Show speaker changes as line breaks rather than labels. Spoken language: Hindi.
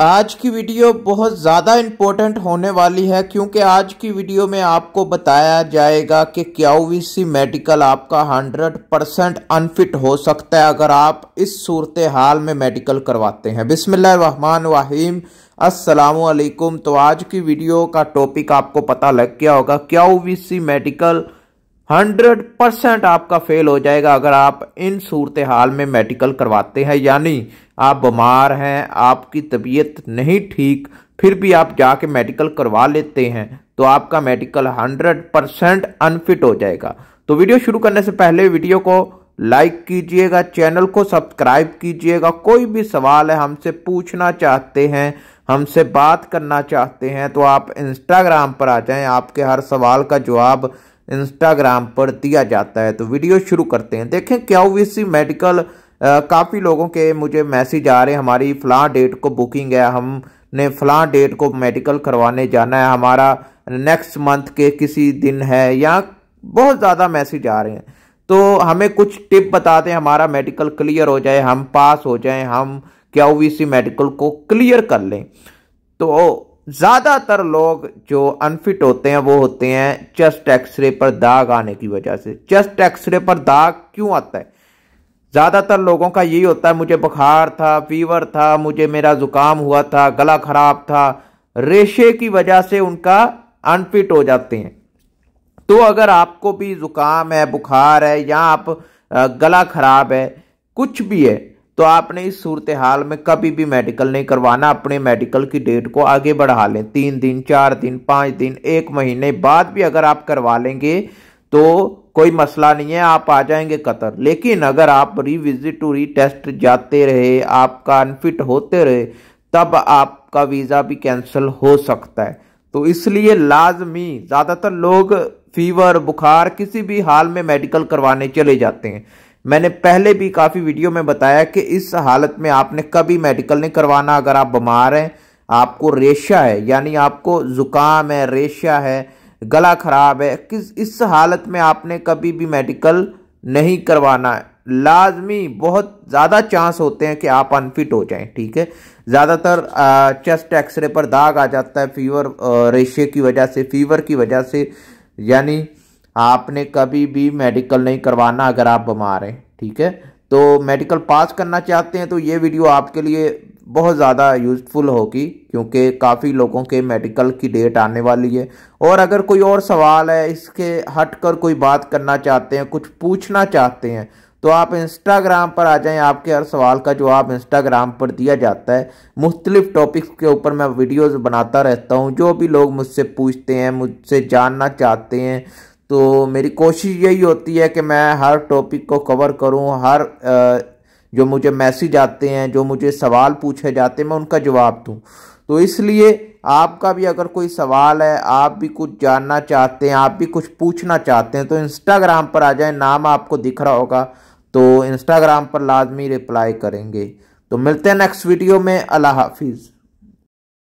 आज की वीडियो बहुत ज़्यादा इम्पोर्टेंट होने वाली है क्योंकि आज की वीडियो में आपको बताया जाएगा कि क्यूवीसी मेडिकल आपका 100% अनफिट हो सकता है अगर आप इस सूरत हाल में मेडिकल करवाते हैं। बिस्मिल्लाहिर्रहमानिर्रहीम, अस्सलामु अलैकुम। तो आज की वीडियो का टॉपिक आपको पता लग गया होगा, क्यूवीसी मेडिकल 100% आपका फेल हो जाएगा अगर आप इन सूरत हाल में मेडिकल करवाते हैं। यानी आप बीमार हैं, आपकी तबीयत नहीं ठीक, फिर भी आप जाके मेडिकल करवा लेते हैं तो आपका मेडिकल 100% अनफिट हो जाएगा। तो वीडियो शुरू करने से पहले वीडियो को लाइक कीजिएगा, चैनल को सब्सक्राइब कीजिएगा। कोई भी सवाल है, हमसे पूछना चाहते हैं, हमसे बात करना चाहते हैं तो आप इंस्टाग्राम पर आ जाएं, आपके हर सवाल का जवाब इंस्टाग्राम पर दिया जाता है। तो वीडियो शुरू करते हैं। देखें, क्यूवीसी मेडिकल काफ़ी लोगों के मुझे मैसेज आ रहे हैं, हमारी फ़लाँ डेट को बुकिंग है, हमने फ़लाँ डेट को मेडिकल करवाने जाना है, हमारा नेक्स्ट मंथ के किसी दिन है, या बहुत ज़्यादा मैसेज आ रहे हैं। तो हमें कुछ टिप बता दें, हमारा मेडिकल क्लियर हो जाए, हम पास हो जाएं, हम क्यूवीसी मेडिकल को क्लियर कर लें। तो ज़्यादातर लोग जो अनफिट होते हैं वो होते हैं चेस्ट एक्सरे पर दाग आने की वजह से। चेस्ट एक्सरे पर दाग क्यों आता है? ज़्यादातर लोगों का यही होता है, मुझे बुखार था, फीवर था, मुझे मेरा जुकाम हुआ था, गला खराब था, रेशे की वजह से उनका अनफिट हो जाते हैं। तो अगर आपको भी जुकाम है, बुखार है, या आप गला खराब है, कुछ भी है, तो आपने इस सूरत हाल में कभी भी मेडिकल नहीं करवाना। अपने मेडिकल की डेट को आगे बढ़ा लें, 3 दिन, 4 दिन, 5 दिन, 1 महीने बाद भी अगर आप करवा लेंगे तो कोई मसला नहीं है, आप आ जाएंगे कतर। लेकिन अगर आप रीविजिट टू रीटेस्ट जाते रहे, आपका अनफिट होते रहे, तब आपका वीज़ा भी कैंसिल हो सकता है। तो इसलिए लाजमी ज़्यादातर लोग फीवर, बुखार, किसी भी हाल में मेडिकल करवाने चले जाते हैं। मैंने पहले भी काफ़ी वीडियो में बताया कि इस हालत में आपने कभी मेडिकल नहीं करवाना। अगर आप बीमार हैं, आपको रेशा है, यानी आपको जुकाम है, रेशा है, गला खराब है, इस हालत में आपने कभी भी मेडिकल नहीं करवाना है। लाजमी बहुत ज़्यादा चांस होते हैं कि आप अनफिट हो जाएं। ठीक है, ज़्यादातर चेस्ट एक्सरे पर दाग आ जाता है फीवर, रेशे की वजह से, फीवर की वजह से। यानी आपने कभी भी मेडिकल नहीं करवाना अगर आप बीमार हैं। ठीक है, तो मेडिकल पास करना चाहते हैं तो ये वीडियो आपके लिए बहुत ज़्यादा यूज़फुल होगी क्योंकि काफ़ी लोगों के मेडिकल की डेट आने वाली है। और अगर कोई और सवाल है, इसके हटकर कोई बात करना चाहते हैं, कुछ पूछना चाहते हैं, तो आप इंस्टाग्राम पर आ जाएं, आपके हर सवाल का जवाब इंस्टाग्राम पर दिया जाता है। मुख्तलिफ टॉपिक्स के ऊपर मैं वीडियोस बनाता रहता हूं। जो भी लोग मुझसे पूछते हैं, मुझसे जानना चाहते हैं, तो मेरी कोशिश यही होती है कि मैं हर टॉपिक को कवर करूं। हर जो मुझे मैसेज आते हैं, जो मुझे सवाल पूछे जाते हैं, मैं उनका जवाब दूं। तो इसलिए आपका भी अगर कोई सवाल है, आप भी कुछ जानना चाहते हैं, आप भी कुछ पूछना चाहते हैं, तो इंस्टाग्राम पर आ जाएं, नाम आपको दिख रहा होगा, तो इंस्टाग्राम पर लाजमी रिप्लाई करेंगे। तो मिलते हैं नेक्स्ट वीडियो में। अल्लाह हाफिज़।